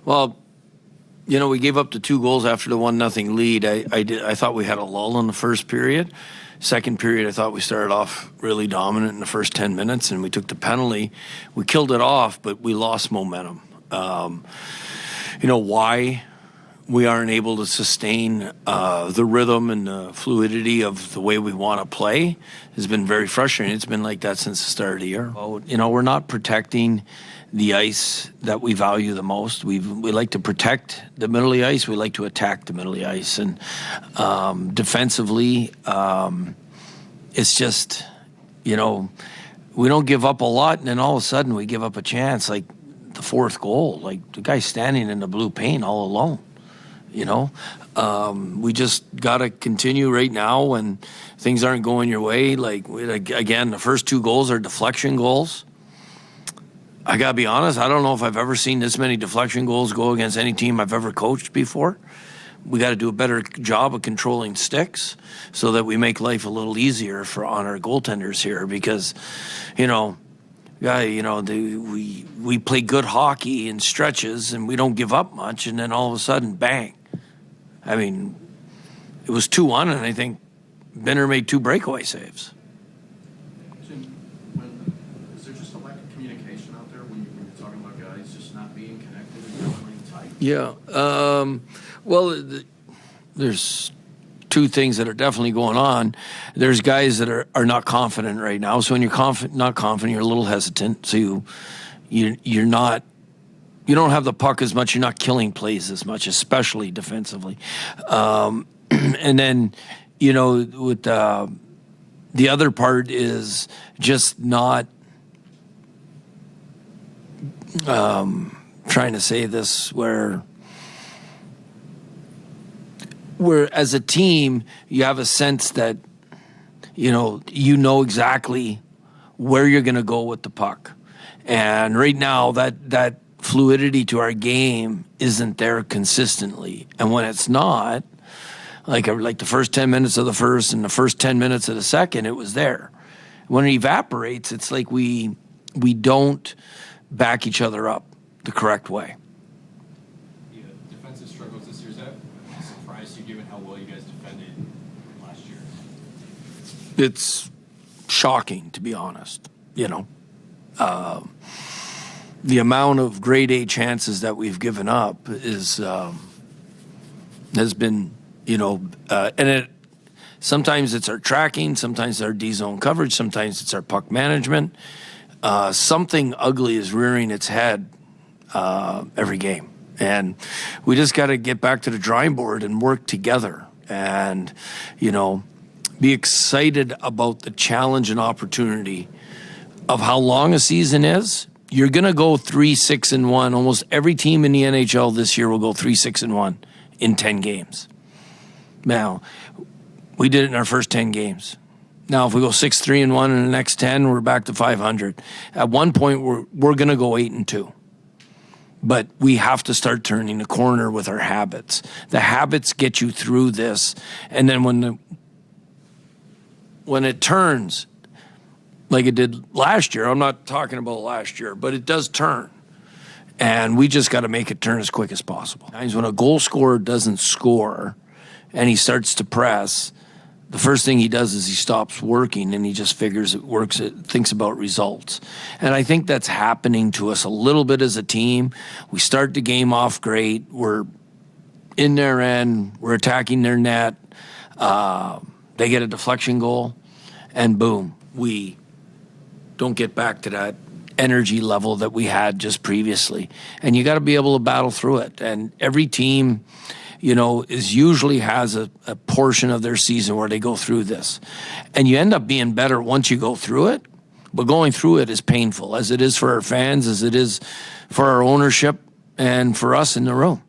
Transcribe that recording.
Well, you know, we gave up the 2 goals after the 1-0 lead. I thought we had a lull in the first period. Second period, I thought we started off really dominant in the first 10 minutes, and we took the penalty. We killed it off, but we lost momentum. You know, why we aren't able to sustain the rhythm and the fluidity of the way we want to play has been very frustrating. It's been like that since the start of the year. You know, we're not protecting the ice that we value the most. We like to protect the middle of the ice. We like to attack the middle of the ice. And defensively, it's just, you know, we don't give up a lot, and then all of a sudden we give up a chance, like the 4th goal. Like, the guy's standing in the blue paint all alone, you know? We just got to continue right now when things aren't going your way. Like, again, the first 2 goals are deflection goals. I got to be honest, I don't know if I've ever seen this many deflection goals go against any team I've ever coached before. We got to do a better job of controlling sticks so that we make life a little easier on our goaltenders here, because, you know, we play good hockey in stretches and we don't give up much, and then all of a sudden, bang. I mean, it was 2-1, and I think Benner made 2 breakaway saves. Jim, is there just a lack of communication out there when you're talking about guys just not being connected and not playing tight? Yeah. Well, there's 2 things that are definitely going on. There's guys that are not confident right now. So when you're not confident, you're a little hesitant. So you're not, you don't have the puck as much. You're not killing plays as much, especially defensively. And then, you know, with the other part is just not trying to say this where as a team, you have a sense that, you know exactly where you're going to go with the puck. And right now, that fluidity to our game isn't there consistently. And when it's not, like the first 10 minutes of the first and the first 10 minutes of the second, it was there. When it evaporates, it's like we don't back each other up the correct way. Defensive struggles this year, is that a surprise to you given how well you guys defended last year? It's shocking, to be honest. You know, the amount of grade A chances that we've given up has been, you know, and sometimes it's our tracking, sometimes it's our D-zone coverage, sometimes it's our puck management. Something ugly is rearing its head every game. And we just got to get back to the drawing board and work together and, you know, be excited about the challenge and opportunity of how long a season is. You're going to go 3-6-1. Almost every team in the NHL this year will go 3-6-1 in 10 games. Now, we did it in our first 10 games. Now, if we go 6-3-1 in the next 10, we're back to 500. At one point, we're going to go 8-2. But we have to start turning the corner with our habits. The habits get you through this. And then when it turns, like it did last year, I'm not talking about last year, but it does turn. And we just got to make it turn as quick as possible. When a goal scorer doesn't score and he starts to press, the first thing he does is he stops working and he just figures thinks about results. And I think that's happening to us a little bit as a team. We start the game off great. We're in their end. We're attacking their net. They get a deflection goal, and boom, we don't get back to that energy level that we had just previously. And you got to be able to battle through it. And every team, you know, usually has a portion of their season where they go through this. And you end up being better once you go through it, but going through it is painful, as it is for our fans, as it is for our ownership, and for us in the room.